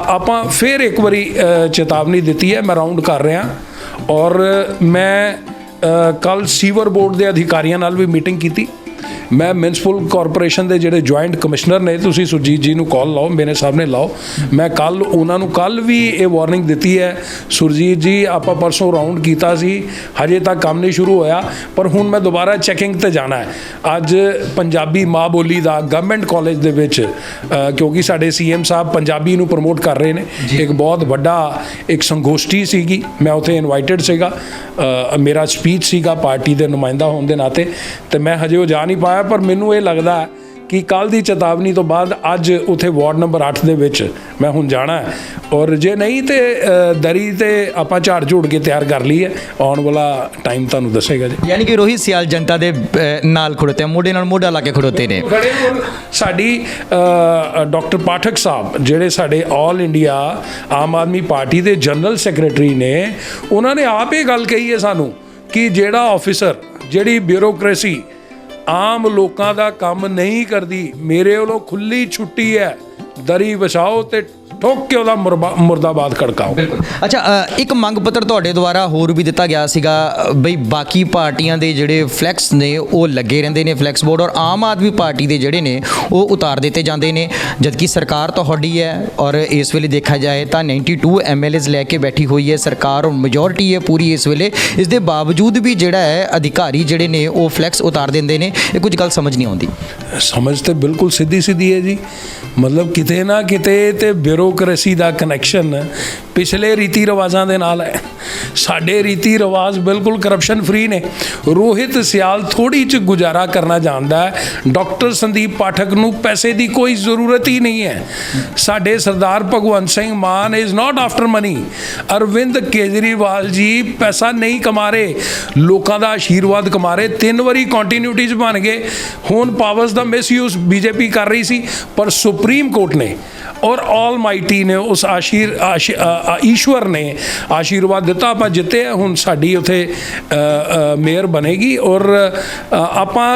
ਆਪਾਂ ਫਿਰ ਇੱਕ ਵਾਰੀ ਚੇਤਾਵਨੀ ਦਿੱਤੀ ਹੈ, ਮੈਂ ਰਾਊਂਡ ਕਰ ਰਿਹਾ ਔਰ ਮੈਂ ਕੱਲ ਸੀਵਰ ਬੋਰਡ ਦੇ ਅਧਿਕਾਰੀਆਂ ਨਾਲ ਵੀ ਮੀਟਿੰਗ ਕੀਤੀ। ਮੈਂ ਮਿਊਨਿਸਪਲ ਕਾਰਪੋਰੇਸ਼ਨ ਦੇ ਜਿਹੜੇ ਜੁਆਇੰਟ ਕਮਿਸ਼ਨਰ ਨੇ, ਤੁਸੀਂ ਸੁਰਜੀਤ ਜੀ ਨੂੰ ਕਾਲ ਲਾਓ, ਮੇਰੇ ਸਾਹਮਣੇ ਲਾਓ, ਮੈਂ ਕੱਲ ਉਹਨਾਂ ਨੂੰ ਕੱਲ ਵੀ ਇਹ ਵਾਰਨਿੰਗ ਦਿੱਤੀ ਹੈ, ਸੁਰਜੀਤ ਜੀ ਆਪਾਂ ਪਰਸੋਂ ਰਾਊਂਡ ਕੀਤਾ ਸੀ, ਹਜੇ ਤੱਕ ਕੰਮ ਨਹੀਂ ਸ਼ੁਰੂ ਹੋਇਆ, ਪਰ ਹੁਣ ਮੈਂ ਦੁਬਾਰਾ ਚੈਕਿੰਗ ਤੇ ਜਾਣਾ ਹੈ। ਅੱਜ ਪੰਜਾਬੀ ਮਾਂ ਬੋਲੀ ਦਾ ਗਵਰਨਮੈਂਟ ਕਾਲਜ ਦੇ ਵਿੱਚ ਕਿਉਂਕਿ ਸਾਡੇ ਸੀਐਮ ਸਾਹਿਬ ਪੰਜਾਬੀ ਨੂੰ ਪ੍ਰਮੋਟ ਕਰ ਰਹੇ ਨੇ, ਇੱਕ ਬਹੁਤ ਵੱਡਾ ਇੱਕ ਸੰਗੋਸ਼ਟੀ ਸੀਗੀ, ਮੈਂ ਉੱਥੇ ਇਨਵਾਈਟਡ ਸੀਗਾ, ਮੇਰਾ ਸਪੀਚ ਸੀਗਾ ਪਾਰਟੀ ਦੇ ਨੁਮਾਇੰਦਾ ਹੋਣ ਦੇ ਨਾਤੇ, ਤੇ ਮੈਂ ਹਜੇ ਉਹ ਜਾ ਨਹੀਂ ਪਾਇਆ, ਪਰ ਮੈਨੂੰ ਇਹ ਲੱਗਦਾ ਕਿ ਕੱਲ੍ਹ ਦੀ ਚੇਤਾਵਨੀ ਤੋਂ ਬਾਅਦ ਅੱਜ ਉੱਥੇ ਵਾਰਡ ਨੰਬਰ 8 ਦੇ ਵਿੱਚ ਮੈਂ ਹੁਣ ਜਾਣਾ ਹੈ, ਔਰ ਜੇ ਨਹੀਂ ਤੇ ਦਰੀ ਤੇ ਆਪਾਂ ਝਾੜ ਝੂੜ ਕੇ ਤਿਆਰ ਕਰ ਲਈ ਹੈ, ਆਉਣ ਵਾਲਾ ਟਾਈਮ ਤੁਹਾਨੂੰ ਦੱਸੇਗਾ ਜੀ। ਯਾਨੀ ਕਿ ਰੋਹਿਤ ਸਿਆਲ ਜਨਤਾ ਦੇ ਨਾਲ ਖੜੋਤੇ, ਮੋਢੇ ਨਾਲ ਮੋਢਾ ਲਾ ਕੇ ਖੜੋਤੇ ਨੇ। ਸਾਡੀ ਡਾਕਟਰ ਪਾਠਕ ਸਾਹਿਬ ਜਿਹੜੇ ਸਾਡੇ all India Aam Aadmi party ਦੇ ਜਨਰਲ ਸੈਕਟਰੀ ਨੇ, ਉਹਨਾਂ ਨੇ ਆਪ ਇਹ ਗੱਲ ਕਹੀ ਹੈ ਸਾਨੂੰ ਕਿ ਜਿਹੜਾ ਆਫਿਸਰ, ਜਿਹੜੀ ਬਿਊਰੋਕ੍ਰੇਸੀ ਆਮ ਲੋਕਾਂ ਦਾ ਕੰਮ ਨਹੀਂ ਕਰਦੀ, ਮੇਰੇ ਵੱਲੋਂ ਖੁੱਲੀ ਛੁੱਟੀ ਹੈ, ਦਰੀ ਵਿਛਾਓ ਤੇ ਠੋਕ ਕੇ ਉਹਦਾ ਮੁਰਦਾਬਾਦ ਖੜਕਾਓ। ਅੱਛਾ, ਇੱਕ ਮੰਗ ਪੱਤਰ ਤੁਹਾਡੇ ਦੁਆਰਾ ਹੋਰ ਵੀ ਦਿੱਤਾ ਗਿਆ ਸੀਗਾ ਬਈ ਬਾਕੀ ਪਾਰਟੀਆਂ ਦੇ ਜਿਹੜੇ ਫਲੈਕਸ ਨੇ ਉਹ ਲੱਗੇ ਰਹਿੰਦੇ ਨੇ, ਫਲੈਕਸ ਬੋਰਡ, ਔਰ ਆਮ ਆਦਮੀ ਪਾਰਟੀ ਦੇ ਜਿਹੜੇ ਨੇ ਉਹ ਉਤਾਰ ਦਿੱਤੇ ਜਾਂਦੇ ਨੇ, ਜਦਕਿ ਸਰਕਾਰ ਤੁਹਾਡੀ ਹੈ ਔਰ ਇਸ ਵੇਲੇ ਦੇਖਿਆ ਜਾਏ ਤਾਂ 92 MLAs ਲੈ ਕੇ ਬੈਠੀ ਹੋਈ ਹੈ ਸਰਕਾਰ, ਔਰ ਮੈਜੋਰਿਟੀ ਹੈ ਪੂਰੀ ਇਸ ਵੇਲੇ। ਇਸ ਦੇ ਬਾਵਜੂਦ ਵੀ ਜਿਹੜਾ ਹੈ ਅਧਿਕਾਰੀ ਜਿਹੜੇ ਨੇ ਉਹ ਫਲੈਕਸ ਉਤਾਰ ਦਿੰਦੇ ਨੇ, ਇਹ ਕੁਝ ਗੱਲ ਸਮਝ ਨਹੀਂ ਆਉਂਦੀ। ਸਮਝ ਤੇ ਬਿਲਕੁਲ ਸਿੱਧੀ ਹੈ ਜੀ, ਮਤਲਬ ਕਿਤੇ ਨਾ ਕਿਤੇ ਤੇ ਬਿਊਰੋਕ੍ਰੇਸੀ ਦਾ ਕਨੈਕਸ਼ਨ ਪਿਛਲੇ ਰੀਤੀ ਰਿਵਾਜ਼ਾਂ ਦੇ ਨਾਲ ਹੈ। ਸਾਡੇ ਰੀਤੀ ਰਿਵਾਜ਼ ਬਿਲਕੁਲ ਕਰਪਸ਼ਨ ਫ੍ਰੀ ਨੇ। ਰੋਹਿਤ ਸਿਆਲ ਥੋੜੀ ਚ ਗੁਜ਼ਾਰਾ ਕਰਨਾ ਜਾਣਦਾ ਹੈ, ਡਾਕਟਰ ਸੰਦੀਪ ਪਾਠਕ ਨੂੰ ਪੈਸੇ ਦੀ ਕੋਈ ਜ਼ਰੂਰਤ ਹੀ ਨਹੀਂ ਹੈ। ਸਾਡੇ Sardar Bhagwant Singh Mann is not after money. Arvind Kejriwal ji ਪੈਸਾ ਨਹੀਂ ਕਮਾ ਰਹੇ, ਲੋਕਾਂ ਦਾ ਆਸ਼ੀਰਵਾਦ ਕਮਾ ਰਹੇ। 3 ਵਾਰੀ ਕੰਟੀਨਿਊਟੀ 'ਚ ਬਣ ਗਏ, ਹੁਣ ਪਾਵਰਸ ਦਾ ਮਿਸਯੂਜ਼ ਬੀਜੇਪੀ ਕਰ ਰਹੀ ਸੀ, ਪਰ ਸੁਪਰੀਮ ਕੋਰਟ ਨੇ ਔਰ ਆਲਮਾਈਟੀ ਨੇ, ਉਸ ਈਸ਼ਵਰ ਨੇ ਆਸ਼ੀਰਵਾਦ ਦਿੱਤਾ, ਆਪਾਂ ਜਿੱਤੇ। ਹੁਣ ਸਾਡੀ ਉੱਥੇ ਮੇਅਰ ਬਣੇਗੀ, ਔਰ ਆਪਾਂ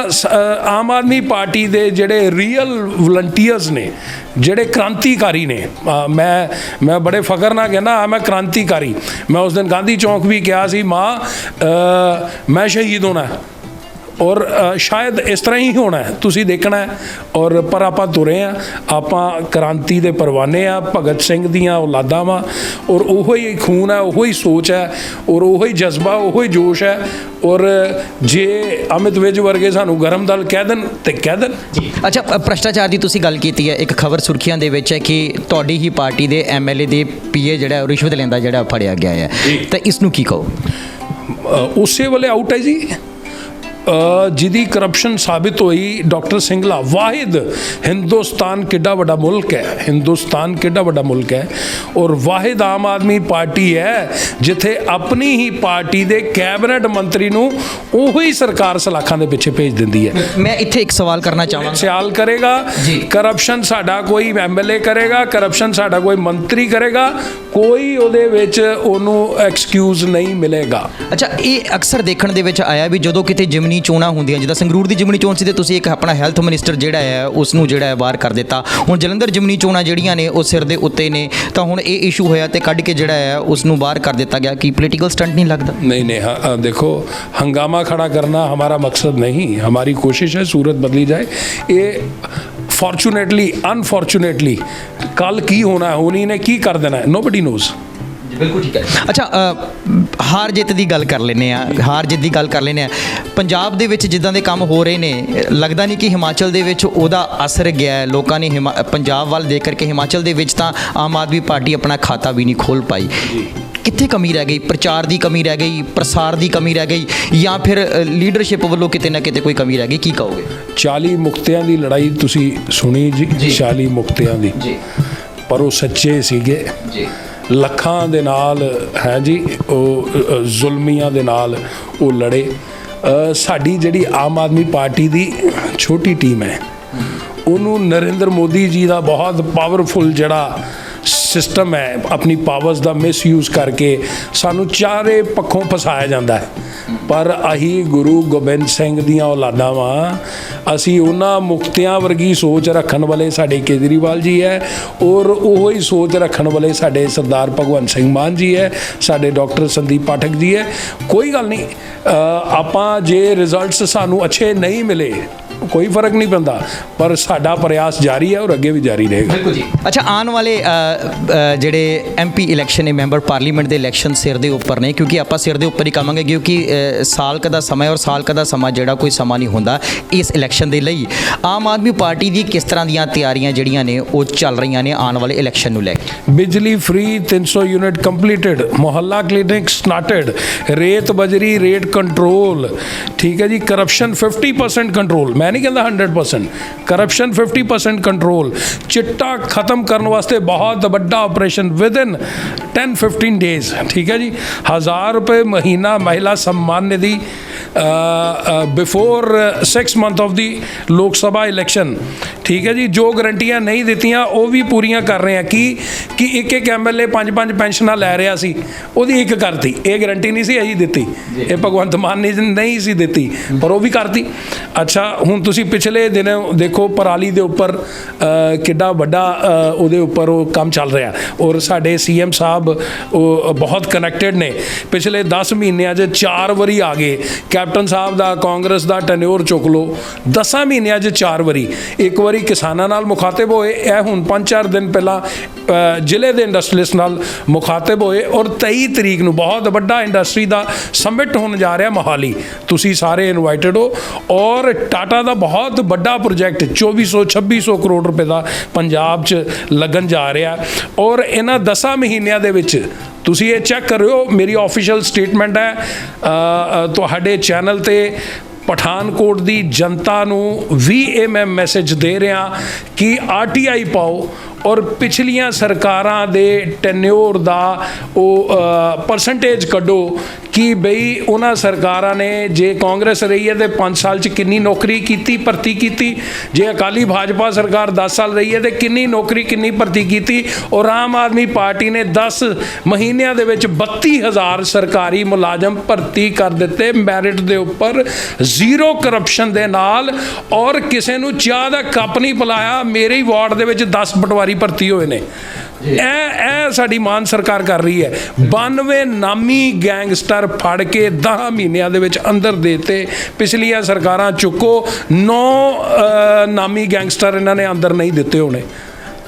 ਆਮ ਆਦਮੀ ਪਾਰਟੀ ਦੇ ਜਿਹੜੇ ਰੀਅਲ ਵਲੰਟੀਅਰਸ ਨੇ, ਜਿਹੜੇ ਕ੍ਰਾਂਤੀਕਾਰੀ ਨੇ, ਮੈਂ ਬੜੇ ਫਖਰ ਨਾਲ ਕਹਿੰਦਾ ਮੈਂ ਕ੍ਰਾਂਤੀਕਾਰੀ। ਮੈਂ ਉਸ ਦਿਨ ਗਾਂਧੀ ਚੌਂਕ ਵੀ ਕਿਹਾ ਸੀ, ਮਾਂ ਮੈਂ ਸ਼ਹੀਦ ਹੋਣਾ ਔਰ ਸ਼ਾਇਦ ਇਸ ਤਰ੍ਹਾਂ ਹੀ ਹੋਣਾ ਹੈ, ਤੁਸੀਂ ਦੇਖਣਾ ਹੈ। ਔਰ ਪਰ ਆਪਾਂ ਤੁਰੇ ਹਾਂ, ਆਪਾਂ ਕ੍ਰਾਂਤੀ ਦੇ ਪਰਵਾਨੇ ਆ, ਭਗਤ ਸਿੰਘ ਦੀਆਂ ਔਲਾਦਾਂ ਵਾਂ, ਔਰ ਉਹੋ ਹੀ ਖੂਨ ਹੈ, ਉਹੋ ਹੀ ਸੋਚ ਹੈ, ਔਰ ਉਹੋ ਹੀ ਜਜ਼ਬਾ, ਉਹੋ ਹੀ ਜੋਸ਼ ਹੈ। ਔਰ ਜੇ ਅਮਿਤ ਵਿਜ ਵਰਗੇ ਸਾਨੂੰ ਗਰਮ ਦਲ ਕਹਿ ਦੇਣ ਤੇ ਕਹਿ ਦੇਣ। ਅੱਛਾ, ਭ੍ਰਿਸ਼ਟਾਚਾਰ ਦੀ ਤੁਸੀਂ ਗੱਲ ਕੀਤੀ ਹੈ, ਇੱਕ ਖਬਰ ਸੁਰਖੀਆਂ ਦੇ ਵਿੱਚ ਹੈ ਕਿ ਤੁਹਾਡੀ ਹੀ ਪਾਰਟੀ ਦੇ MLA ਦੇ PA ਜਿਹੜਾ ਰਿਸ਼ਵਤ ਲੈਂਦਾ ਜਿਹੜਾ ਫੜਿਆ ਗਿਆ ਹੈ, ਤਾਂ ਇਸ ਨੂੰ ਕੀ ਕਹੋ? ਉਸੇ ਵੇਲੇ ਆਊਟ ਹੈ ਜੀ, ਜਿਹਦੀ ਕਰਪਸ਼ਨ ਸਾबित ਹੋਈ। ਡਾਕਟਰ ਸਿੰਗਲਾ ਵਾਹਿਦ, ਹਿੰਦੁਸਤਾਨ ਕਿੱਡਾ ਵੱਡਾ ਮੁਲਕ ਹੈ, ਹਿੰਦੁਸਤਾਨ ਕਿੱਡਾ ਵੱਡਾ ਮੁਲਕ ਹੈ, ਔਰ ਵਾਹਿਦ ਆਮ ਆਦਮੀ ਪਾਰਟੀ ਹੈ ਜਿੱਥੇ ਆਪਣੀ ਹੀ ਪਾਰਟੀ ਦੇ ਕੈਬਨਿਟ ਮੰਤਰੀ ਨੂੰ ਉਹੀ ਸਰਕਾਰ ਸਲਾਖਾਂ ਦੇ ਪਿੱਛੇ ਭੇਜ ਦਿੰਦੀ ਹੈ। ਮੈਂ ਇੱਥੇ ਇੱਕ ਸਵਾਲ ਕਰਨਾ ਚਾਹਾਂਗਾ। ਸਿਆਲ ਕਰੇਗਾ ਕਰਪਸ਼ਨ, ਸਾਡਾ ਕੋਈ MLA ਕਰੇਗਾ ਕਰਪਸ਼ਨ, ਸਾਡਾ ਕੋਈ ਮੰਤਰੀ ਕਰੇਗਾ, ਕੋਈ ਉਹਦੇ ਵਿੱਚ ਉਹਨੂੰ ਐਕਸਕਿਊਜ਼ ਨਹੀਂ ਮਿਲੇਗਾ। ਅੱਛਾ, ਇਹ ਅਕਸਰ ਦੇਖਣ ਦੇ ਵਿੱਚ ਆਇਆ ਵੀ ਜਦੋਂ ਕਿਤੇ ਜਿਮਨੀ ਚੋਣਾਂ ਹੁੰਦੀਆਂ, ਜਿੱਦਾਂ ਸੰਗਰੂਰ ਦੀ ਜਿਮਨੀ ਚੋਣ ਸੀ ਤੇ ਤੁਸੀਂ ਇੱਕ ਆਪਣਾ ਹੈਲਥ ਮਿਨਿਸਟਰ ਜਿਹੜਾ ਹੈ ਉਸ ਨੂੰ ਜਿਹੜਾ ਹੈ ਬਾਹਰ ਕਰ ਦਿੱਤਾ। ਹੁਣ ਜਲੰਧਰ ਜਿਮਨੀ ਚੋਣਾਂ ਜਿਹੜੀਆਂ ਨੇ ਉਹ ਸਿਰ ਦੇ ਉੱਤੇ ਨੇ, ਤਾਂ ਹੁਣ ਇਹ ਇਸ਼ੂ ਹੋਇਆ ਤੇ ਕੱਢ ਕੇ ਜਿਹੜਾ ਹੈ ਉਸ ਨੂੰ ਬਾਹਰ ਕਰ ਦਿੱਤਾ ਗਿਆ। ਕੀ ਪੋਲੀਟੀਕਲ ਸਟੰਟ नहीं लगता? नहीं, हाँ, देखो, हंगामा खड़ा करना हमारा मकसद नहीं, हमारी कोशिश है सूरत बदली जाए। ये फॉर्चुनेटली अनफॉर्चुनेटली कल की होना है, होनी ने की कर देना है, नोबडी नोज। ਬਿਲਕੁਲ ਠੀਕ ਹੈ। ਅੱਛਾ, ਹਾਰ ਜਿੱਤ ਦੀ ਗੱਲ ਕਰ ਲੈਂਦੇ ਆ, ਹਾਰ ਜਿੱਤ ਦੀ ਗੱਲ ਕਰ ਲੈਂਦੇ ਆ। ਪੰਜਾਬ ਦੇ ਵਿੱਚ ਜਿੱਦਾਂ ਦੇ ਕੰਮ ਹੋ ਰਹੇ ਨੇ, ਲੱਗਦਾ ਨਹੀਂ ਕਿ ਹਿਮਾਚਲ ਦੇ ਵਿੱਚ ਉਹਦਾ ਅਸਰ ਗਿਆ ਹੈ। ਲੋਕਾਂ ਨੇ ਪੰਜਾਬ ਵੱਲ ਦੇਖ ਕਰਕੇ ਹਿਮਾਚਲ ਦੇ ਵਿੱਚ ਤਾਂ ਆਮ ਆਦਮੀ ਪਾਰਟੀ ਆਪਣਾ ਖਾਤਾ ਵੀ ਨਹੀਂ ਖੋਲ੍ਹ ਪਾਈ। ਕਿੱਥੇ ਕਮੀ ਰਹਿ ਗਈ? ਪ੍ਰਚਾਰ ਦੀ ਕਮੀ ਰਹਿ ਗਈ, ਪ੍ਰਸਾਰ ਦੀ ਕਮੀ ਰਹਿ ਗਈ, ਜਾਂ ਫਿਰ ਲੀਡਰਸ਼ਿਪ ਵੱਲੋਂ ਕਿਤੇ ਨਾ ਕਿਤੇ ਕੋਈ ਕਮੀ ਰਹਿ ਗਈ? ਕੀ ਕਹੋਗੇ? 40 ਮੁਕਤਿਆਂ ਦੀ ਲੜਾਈ ਤੁਸੀਂ ਸੁਣੀ ਜੀ, 40 ਮੁਕਤਿਆਂ ਦੀ, ਪਰ ਉਹ ਸੱਚੇ ਸੀਗੇ ਜੀ। ਲੱਖਾਂ ਦੇ ਨਾਲ ਹੈ ਜੀ, ਉਹ ਜ਼ੁਲਮੀਆਂ ਦੇ ਨਾਲ ਉਹ ਲੜੇ। ਸਾਡੀ ਜਿਹੜੀ ਆਮ ਆਦਮੀ ਪਾਰਟੀ ਦੀ ਛੋਟੀ ਟੀਮ ਹੈ, ਉਹਨੂੰ ਨਰਿੰਦਰ ਮੋਦੀ ਜੀ ਦਾ ਬਹੁਤ ਪਾਵਰਫੁਲ ਜਿਹੜਾ ਸਿਸਟਮ ਹੈ, ਆਪਣੀ ਪਾਵਰਸ ਦਾ ਮਿਸਯੂਜ਼ ਕਰਕੇ ਸਾਨੂੰ ਚਾਰੇ ਪੱਖੋਂ ਫਸਾਇਆ ਜਾਂਦਾ ਹੈ। ਪਰ ਅਸੀਂ ਗੁਰੂ ਗੋਬਿੰਦ ਸਿੰਘ ਦੀਆਂ ਔਲਾਦਾਂ ਵਾਂ, ਅਸੀਂ ਉਹਨਾਂ ਮੁਕਤਿਆਂ ਵਰਗੀ ਸੋਚ ਰੱਖਣ ਵਾਲੇ ਸਾਡੇ ਕੇਜਰੀਵਾਲ ਜੀ ਹੈ, ਔਰ ਉਹੋ ਹੀ ਸੋਚ ਰੱਖਣ ਵਾਲੇ ਸਾਡੇ ਸਰਦਾਰ ਭਗਵੰਤ ਸਿੰਘ ਮਾਨ ਜੀ ਹੈ, ਸਾਡੇ ਡਾਕਟਰ ਸੰਦੀਪ ਪਾਠਕ ਜੀ ਹੈ। ਕੋਈ ਗੱਲ ਨਹੀਂ, ਆਪਾਂ ਜੇ ਰਿਜ਼ਲਟਸ ਸਾਨੂੰ ਅੱਛੇ ਨਹੀਂ ਮਿਲੇ ਕੋਈ ਫਰਕ ਨਹੀਂ ਪੈਂਦਾ, ਪਰ ਸਾਡਾ ਪ੍ਰयास ਜਾਰੀ ਹੈ ਔਰ ਅੱਗੇ ਵੀ ਜਾਰੀ ਰਹੇਗਾ। ਬਿਲਕੁਲ ਜੀ। ਅੱਛਾ, ਆਉਣ ਵਾਲੇ ਜਿਹੜੇ MP ਇਲੈਕਸ਼ਨ ਨੇ, ਮੈਂਬਰ ਪਾਰਲੀਮੈਂਟ ਦੇ ਇਲੈਕਸ਼ਨ ਸਿਰ ਦੇ ਉੱਪਰ ਨੇ, ਕਿਉਂਕਿ ਆਪਾਂ ਸਿਰ ਦੇ ਉੱਪਰ ਹੀ ਕਹਾਂਗੇ ਕਿਉਂਕਿ ਸਾਲ ਕੁ ਦਾ ਸਮਾਂ ਔਰ ਸਾਲ ਕੁ ਦਾ ਸਮਾਂ ਜਿਹੜਾ ਕੋਈ ਸਮਾਂ ਨਹੀਂ ਹੁੰਦਾ ਇਸ ਇਲੈਕਸ਼ਨ ਦੇ ਲਈ। ਆਮ ਆਦਮੀ ਪਾਰਟੀ ਦੀ ਕਿਸ ਤਰ੍ਹਾਂ ਦੀਆਂ ਤਿਆਰੀਆਂ ਜਿਹੜੀਆਂ ਨੇ ਉਹ ਚੱਲ ਰਹੀਆਂ ਨੇ ਆਉਣ ਵਾਲੇ ਇਲੈਕਸ਼ਨ ਨੂੰ ਲੈ ਕੇ? ਬਿਜਲੀ ਫ੍ਰੀ 300 यूनिट कंप्लीटेड, मोहल्ला क्लिनिक स्टार्टेड, रेत बजरी रेट कंट्रोल, ठीक है जी। करप्शन 50% कंट्रोल, मैं नहीं कहता 100%, करप्शन 50% कंट्रोल। चिट्टा खत्म करने वास्ते बहुत बड़ा ऑपरेशन विद इन 10-15 डेज, ठीक है जी। 1000 रुपये महीना महिला Samman Nidhi before 6 month of the लोक सभा इलैक्शन, ठीक है जी। जो ਗਰੰਟੀਆਂ नहीं ਦਿੱਤੀਆਂ ਉਹ ਵੀ ਪੂਰੀਆਂ ਕਰ ਰਹੇ ਆ। ਕਿ ਇੱਕ MLA 5 ਪੈਨਸ਼ਨਾਂ ਲੈ ਰਿਹਾ ਸੀ, ਉਹਦੀ ਇੱਕ ਕਰਤੀ। ਇਹ ਗਰੰਟੀ ਨਹੀਂ ਸੀ ਅਸੀਂ ਦਿੱਤੀ, ਇਹ ਭਗਵੰਤ ਮਾਨ ਨੇ ਨਹੀਂ ਸੀ ਦਿੱਤੀ, ਪਰ ਉਹ ਵੀ ਕਰਤੀ। ਅੱਛਾ, ਹੁਣ ਤੁਸੀਂ ਪਿਛਲੇ ਦਿਨ ਦੇਖੋ ਪਰਾਲੀ ਦੇ ਉੱਪਰ ਕਿੱਡਾ ਵੱਡਾ ਉਹਦੇ ਉੱਪਰ ਉਹ ਕੰਮ ਚੱਲ ਰਿਹਾ, ਔਰ ਸਾਡੇ CM ਸਾਹਿਬ ਉਹ ਬਹੁਤ ਕਨੈਕਟਡ ਨੇ। ਪਿਛਲੇ 10 ਮਹੀਨਿਆਂ 'ਚ 4 ਵਾਰੀ ਆ ਗਏ। ਕੈਪਟਨ ਸਾਹਿਬ ਦਾ ਕਾਂਗਰਸ ਦਾ ਟੈਨਿਓਰ ਚੁੱਕ ਲਓ, 10 ਮਹੀਨਿਆਂ 'ਚ 4 ਵਾਰੀ। ਇੱਕ ਵਾਰੀ ਕਿਸਾਨਾਂ ਨਾਲ ਮੁਖਾਤਬ ਹੋਏ, ਇਹ ਹੁਣ 5-4 ਦਿਨ ਪਹਿਲਾਂ ਜ਼ਿਲ੍ਹੇ ਦੇ ਇੰਡਸਟਰੀਲਿਸਟ ਨਾਲ ਮੁਖਾਤਬ ਹੋਏ, ਔਰ 23 ਤਰੀਕ ਨੂੰ ਬਹੁਤ ਵੱਡਾ ਇੰਡਸਟਰੀ ਦਾ ਸਮਿਟ ਹੋਣ ਜਾ ਰਿਹਾ ਮੋਹਾਲੀ। ਤੁਸੀਂ ਸਾਰੇ ਇਨਵਾਈਟਡ ਹੋ। ਔਰ ਟਾਟਾ ਦਾ ਬਹੁਤ ਵੱਡਾ ਪ੍ਰੋਜੈਕਟ 2400-2600 ਕਰੋੜ ਰੁਪਏ ਦਾ ਪੰਜਾਬ 'ਚ ਲੱਗਣ ਜਾ ਰਿਹਾ। ਔਰ ਇਹਨਾਂ 10 ਮਹੀਨਿਆਂ ਦੇ ਵਿੱਚ ਤੁਸੀਂ ਇਹ ਚੈੱਕ ਕਰਿਓ, ਮੇਰੀ ਆਫੀਸ਼ੀਅਲ ਸਟੇਟਮੈਂਟ ਹੈ ਤੁਹਾਡੇ ਚੈਨਲ ਤੇ। ਪਠਾਨਕੋਟ ਦੀ ਜਨਤਾ ਨੂੰ ਵੀ ਇਹ ਮੈਂ ਮੈਸੇਜ ਦੇ ਰਿਹਾ ਕਿ RTI ਪਾਓ, ਔਰ ਪਿਛਲੀਆਂ ਸਰਕਾਰਾਂ ਦੇ ਟੈਨਿਓਰ ਦਾ ਉਹ ਪਰਸੈਂਟੇਜ ਕੱਢੋ ਕਿ ਬਈ ਉਹਨਾਂ ਸਰਕਾਰਾਂ ਨੇ, ਜੇ ਕਾਂਗਰਸ ਰਹੀ ਹੈ ਤੇ 5 ਸਾਲ 'ਚ ਕਿੰਨੀ ਨੌਕਰੀ ਕੀਤੀ, ਭਰਤੀ ਕੀਤੀ। ਜੇ ਅਕਾਲੀ ਭਾਜਪਾ ਸਰਕਾਰ 10 ਸਾਲ ਰਹੀ ਹੈ ਤੇ ਕਿੰਨੀ ਨੌਕਰੀ, ਕਿੰਨੀ ਭਰਤੀ ਕੀਤੀ। ਔਰ ਆਮ ਆਦਮੀ ਪਾਰਟੀ ਨੇ 10 ਮਹੀਨਿਆਂ ਦੇ ਵਿੱਚ 32,000 ਸਰਕਾਰੀ ਮੁਲਾਜ਼ਮ ਭਰਤੀ ਕਰ ਦਿੱਤੇ ਮੈਰਿਟ ਦੇ ਉੱਪਰ, ਜ਼ੀਰੋ ਕਰਪਸ਼ਨ ਦੇ ਨਾਲ। ਔਰ ਕਿਸੇ ਨੂੰ ਚਾਹ ਦਾ ਕੱਪ ਨਹੀਂ ਪਿਲਾਇਆ। ਮੇਰੇ ਹੀ ਵਾਰਡ ਦੇ ਵਿੱਚ 10 ਪਟਵਾਰੀ ਭਰਤੀ ਹੋਏ ਨੇ। ਇਹ ਸਾਡੀ ਮਾਨ ਸਰਕਾਰ ਕਰ ਰਹੀ ਹੈ। 92 ਨਾਮੀ ਗੈਂਗਸਟਰ ਫੜ ਕੇ 10 ਮਹੀਨਿਆਂ ਦੇ ਵਿੱਚ ਅੰਦਰ ਦੇਤੇ। ਪਿਛਲੀਆਂ ਸਰਕਾਰਾਂ ਚੁੱਕੋ 9 ਨਾਮੀ ਗੈਂਗਸਟਰ ਇਹਨਾਂ ਨੇ ਅੰਦਰ ਨਹੀਂ ਦਿੱਤੇ ਹੋਣੇ।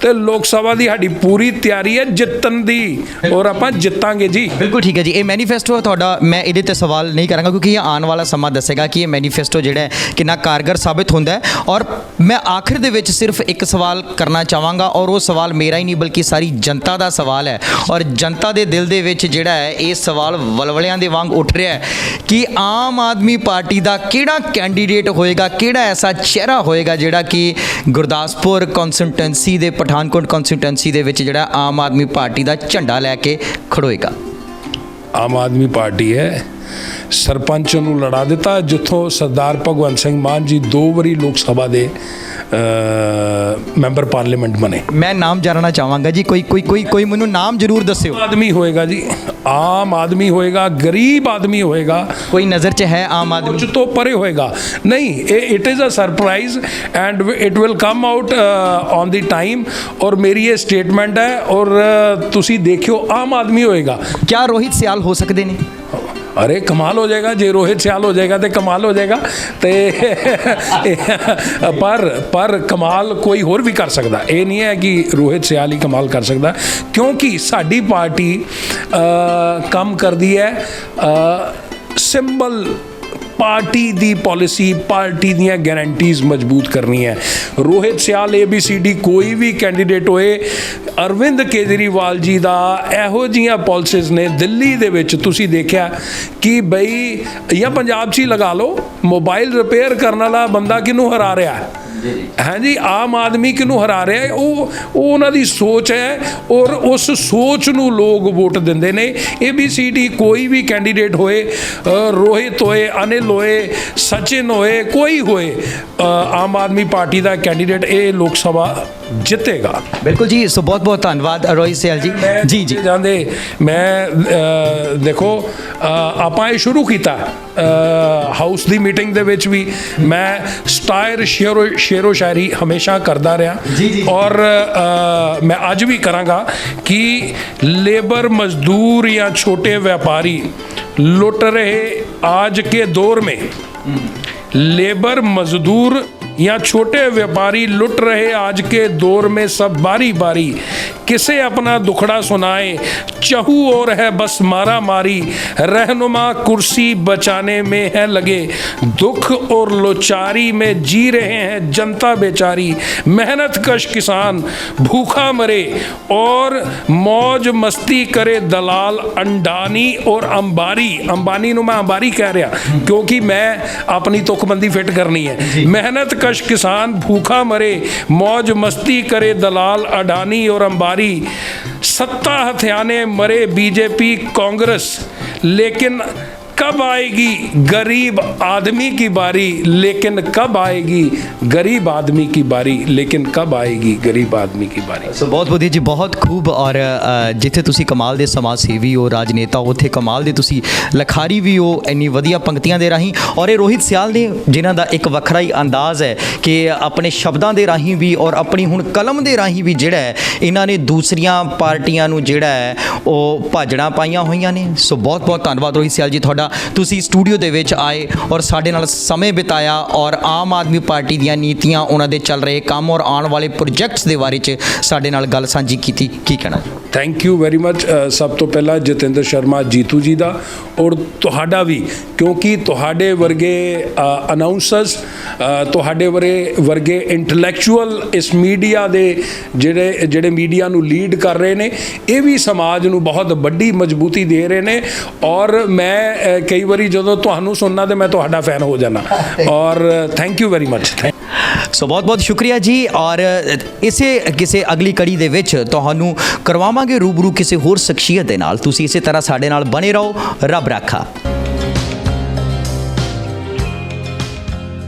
ਤੇ ਲੋਕ ਸਭਾ ਦੀ ਸਾਡੀ ਪੂਰੀ ਤਿਆਰੀ ਹੈ ਜਿੱਤਣ ਦੀ, ਔਰ ਆਪਾਂ ਜਿੱਤਾਂਗੇ ਜੀ। ਬਿਲਕੁਲ ਠੀਕ ਹੈ ਜੀ। ਇਹ ਮੈਨੀਫੈਸਟੋ ਤੁਹਾਡਾ, ਮੈਂ ਇਹਦੇ ਤੇ ਸਵਾਲ ਨਹੀਂ ਕਰਾਂਗਾ ਕਿਉਂਕਿ ਇਹ ਆਉਣ ਵਾਲਾ ਸਮਾਂ ਦੱਸੇਗਾ ਕਿ ਇਹ ਮੈਨੀਫੈਸਟੋ ਜਿਹੜਾ ਹੈ ਕਿੰਨਾ ਕਾਰਗਰ ਸਾਬਿਤ ਹੁੰਦਾ ਹੈ। ਔਰ ਮੈਂ ਆਖਿਰ ਦੇ ਵਿੱਚ ਸਿਰਫ ਇੱਕ ਸਵਾਲ ਕਰਨਾ ਚਾਹਾਂਗਾ, ਔਰ ਉਹ ਸਵਾਲ ਮੇਰਾ ਹੀ ਨਹੀਂ ਬਲਕਿ ਸਾਰੀ ਜਨਤਾ ਦਾ ਸਵਾਲ ਹੈ। ਔਰ ਜਨਤਾ ਦੇ ਦਿਲ ਦੇ ਵਿੱਚ ਜਿਹੜਾ ਹੈ ਇਹ ਸਵਾਲ ਵਲਵਲਿਆਂ ਦੇ ਵਾਂਗ ਉੱਠ ਰਿਹਾ ਹੈ ਕਿ ਆਮ ਆਦਮੀ ਪਾਰਟੀ ਦਾ ਕਿਹੜਾ ਕੈਂਡੀਡੇਟ ਹੋਏਗਾ, ਕਿਹੜਾ ਐਸਾ ਚਿਹਰਾ ਹੋਏਗਾ ਜਿਹੜਾ ਕਿ ਗੁਰਦਾਸਪੁਰ ਕੌਂਸਟੀਟੂਐਂਸੀ ਦੇ, ਪਠਾਨਕੋਟ ਕੌਂਸਟੀਟੂਐਂਸੀ ਦੇ ਵਿੱਚ ਜਿਹੜਾ ਆਮ ਆਦਮੀ ਪਾਰਟੀ ਦਾ ਝੰਡਾ ਲੈ ਕੇ ਖੜੋਏਗਾ। ਆਮ ਆਦਮੀ ਪਾਰਟੀ ਹੈ, ਸਰਪੰਚ ਨੂੰ ਲੜਾ ਦਿੱਤਾ ਜਿੱਥੋਂ ਸਰਦਾਰ ਭਗਵੰਤ ਸਿੰਘ ਮਾਨ ਜੀ 2 ਵਾਰੀ ਲੋਕ ਸਭਾ ਦੇ ਮੈਂਬਰ ਪਾਰਲੀਮੈਂਟ ਬਣੇ। ਮੈਂ ਨਾਮ ਜਾਣਨਾ ਚਾਹਾਂਗਾ ਜੀ, ਕੋਈ ਮੈਨੂੰ ਨਾਮ ਜ਼ਰੂਰ ਦੱਸਿਓ। ਆਦਮੀ ਹੋਏਗਾ ਜੀ, ਆਮ ਆਦਮੀ ਹੋਏਗਾ, ਗਰੀਬ ਆਦਮੀ ਹੋਏਗਾ। ਕੋਈ ਨਜ਼ਰ 'ਚ ਹੈ ਆਮ ਆਦਮੀ? ਕੁਝ ਤੋਂ ਪਰੇ ਹੋਏਗਾ ਨਹੀਂ, it is a surprise and it will come out on the time. ਔਰ ਮੇਰੀ ਇਹ ਸਟੇਟਮੈਂਟ ਹੈ, ਔਰ ਤੁਸੀਂ ਦੇਖਿਓ ਆਮ ਆਦਮੀ ਹੋਏਗਾ। ਕਿਆ ਰੋਹਿਤ ਸਿਆਲ ਹੋ ਸਕਦੇ ਨੇ? अरे कमाल हो जाएगा, जे रोहित सियाल हो जाएगा तो कमाल हो जाएगा। तो पर कमाल कोई होर भी कर सकता, ये नहीं है कि रोहित सियाल ही कमाल कर सकता, क्योंकि साडी पार्टी काम करती है सिंबल पार्टी दी पॉलिसी, पार्टी दियां गारंटीज मजबूत करनी है। रोहित सियाल ABCD कोई भी कैंਡੀਡੇਟ होए, अरविंद केजरीवाल जी ਦਾ ਇਹੋ ਜਿਹੀਆਂ ਪॉलिसीज ਨੇ ਦਿੱਲੀ ਦੇ ਵਿੱਚ ਤੁਸੀਂ ਦੇਖਿਆ ਕਿ ਬਈ ਜਾਂ ਪੰਜਾਬ 'ਚ ਹੀ ਲਗਾ ਲਓ, ਮੋਬਾਈਲ ਰਿਪੇਅਰ ਕਰਨ ਵਾਲਾ ਬੰਦਾ ਕਿਹਨੂੰ ਹਰਾ ਰਿਹਾ ਹੈ? हाँ जी, आम आदमी किनू हरा रहा है? वो उन्होंने सोच है, और उस सोच नू लोग वोट देंदे ने। ABCD कोई भी कैंडीडेट होए, रोहित होए, अनिल होए, सचिन होए, कोई होए, आम आदमी पार्टी का कैंडीडेट ये लोक सभा जितेगा। बिल्कुल जी। सो बहुत बहुत धन्यवाद रोहित सियाल जी। जी जी जाते मैं देखो ਆਪਾਂ ਇਹ ਸ਼ੁਰੂ ਕੀਤਾ ਹਾਊਸ ਦੀ ਮੀਟਿੰਗ ਦੇ ਵਿੱਚ ਵੀ ਮੈਂ ਸਟਾਇਰ ਸ਼ੇਰੋ ਸ਼ਾਇਰੀ ਹਮੇਸ਼ਾ ਕਰਦਾ ਰਿਹਾ, ਔਰ ਮੈਂ ਅੱਜ ਵੀ ਕਰਾਂਗਾ कि लेबर मजदूर या छोटे व्यापारी लुट रहे आज के दौर में लेबर मजदूर या छोटे व्यापारी लुट रहे आज के दौर में सब बारी बारी, किसे अपना दुखड़ा सुनाए, चहु और है बस मारा मारी, रहनुमा कुर्सी बचाने में है लगे, दुख और लोचारी में जी रहे हैं जनता बेचारी, मेहनत कश किसान भूखा मरे और मौज मस्ती करे दलाल अंडानी और अंबारी। अंबानी ਨੂੰ मैं अंबारी कह रहा क्योंकि मैं अपनी तुकबंदी फिट करनी है। मेहनत कश किसान भूखा मरे, मौज मस्ती करे दलाल अडानी और अंबारी, सत्ता हथियाने मरे बीजेपी कांग्रेस, लेकिन कब आएगी गरीब आदमी की बारी, लेकिन कब आएगी गरीब आदमी की बारी, लेकिन कब आएगी गरीब आदमी की बारी। ਸੋ ਬਹੁਤ ਵਧੀਆ ਜੀ, ਬਹੁਤ ਖੂਬ। ਔਰ ਜਿੱਥੇ ਤੁਸੀਂ ਕਮਾਲ ਦੇ ਸਮਾਜ ਸੇਵੀ ਹੋ, ਰਾਜਨੇਤਾ, ਉੱਥੇ ਕਮਾਲ ਦੇ ਤੁਸੀਂ ਲਖਾਰੀ ਵੀ ਹੋ ਇੰਨੀ ਵਧੀਆ ਪੰਕਤੀਆਂ ਦੇ ਰਾਹੀਂ। ਔਰ ਇਹ ਰੋਹਿਤ ਸਿਆਲ ਨੇ ਜਿਨ੍ਹਾਂ ਦਾ ਇੱਕ ਵੱਖਰਾ ਹੀ ਅੰਦਾਜ਼ ਹੈ ਕਿ ਆਪਣੇ ਸ਼ਬਦਾਂ ਦੇ ਰਾਹੀਂ ਵੀ ਔਰ ਆਪਣੀ ਹੁਣ ਕਲਮ ਦੇ ਰਾਹੀਂ ਵੀ ਜਿਹੜਾ ਹੈ ਇਹਨਾਂ ਨੇ ਦੂਸਰੀਆਂ ਪਾਰਟੀਆਂ ਨੂੰ ਜਿਹੜਾ ਹੈ ਉਹ ਭਾਜੜਾਂ ਪਾਈਆਂ ਹੋਈਆਂ ਨੇ। ਸੋ ਬਹੁਤ ਬਹੁਤ ਧੰਨਵਾਦ ਰੋਹਿਤ ਸਿਆਲ ਜੀ ਤੁਹਾਡਾ, ਤੁਸੀਂ ਸਟੂਡੀਓ ਦੇ ਵਿੱਚ ਆਏ ਔਰ ਸਾਡੇ ਨਾਲ ਸਮੇਂ ਬਿਤਾਇਆ ਔਰ ਆਮ ਆਦਮੀ ਪਾਰਟੀ ਦੀਆਂ ਨੀਤੀਆਂ, ਉਹਨਾਂ ਦੇ ਚੱਲ ਰਹੇ ਕੰਮ ਔਰ ਆਉਣ ਵਾਲੇ ਪ੍ਰੋਜੈਕਟਸ ਦੇ ਬਾਰੇ 'ਚ ਸਾਡੇ ਨਾਲ ਗੱਲ ਸਾਂਝੀ ਕੀਤੀ। ਕੀ ਕਹਿਣਾ? Thank you very much. ਸਭ ਤੋਂ ਪਹਿਲਾਂ ਜਤਿੰਦਰ ਸ਼ਰਮਾ ਜੀਤੂ ਜੀ ਦਾ ਔਰ ਤੁਹਾਡਾ ਵੀ, ਕਿਉਂਕਿ ਤੁਹਾਡੇ ਵਰਗੇ ਅਨਾਊਂਸਰਸ, ਤੁਹਾਡੇ ਵਰਗੇ ਇੰਟੈਲੈਕਚੁਅਲ ਇਸ ਮੀਡੀਆ ਦੇ ਜਿਹੜੇ ਮੀਡੀਆ ਨੂੰ ਲੀਡ ਕਰ ਰਹੇ ਨੇ, ਇਹ ਵੀ ਸਮਾਜ ਨੂੰ ਬਹੁਤ ਵੱਡੀ ਮਜ਼ਬੂਤੀ ਦੇ ਰਹੇ ਨੇ। ਔਰ ਮੈਂ ਕਈ ਵਾਰੀ ਜਦੋਂ ਤੁਹਾਨੂੰ ਸੁਣਨਾ ਤੇ ਮੈਂ ਤੁਹਾਡਾ ਫੈਨ ਹੋ ਜਾਣਾ। ਔਰ ਥੈਂਕ ਯੂ ਵੈਰੀ ਮਚ। ਸੋ ਬਹੁਤ ਬਹੁਤ ਸ਼ੁਕਰੀਆ ਜੀ। ਔਰ ਇਸੇ ਕਿਸੇ ਅਗਲੀ ਕੜੀ ਦੇ ਵਿੱਚ ਤੁਹਾਨੂੰ ਕਰਵਾਵਾਂਗੇ ਰੂਬਰੂ ਕਿਸੇ ਹੋਰ ਸ਼ਖਸੀਅਤ ਦੇ ਨਾਲ। ਤੁਸੀਂ ਇਸੇ ਤਰ੍ਹਾਂ ਸਾਡੇ ਨਾਲ ਬਣੇ ਰਹੋ। ਰੱਬ ਰਾਖਾ।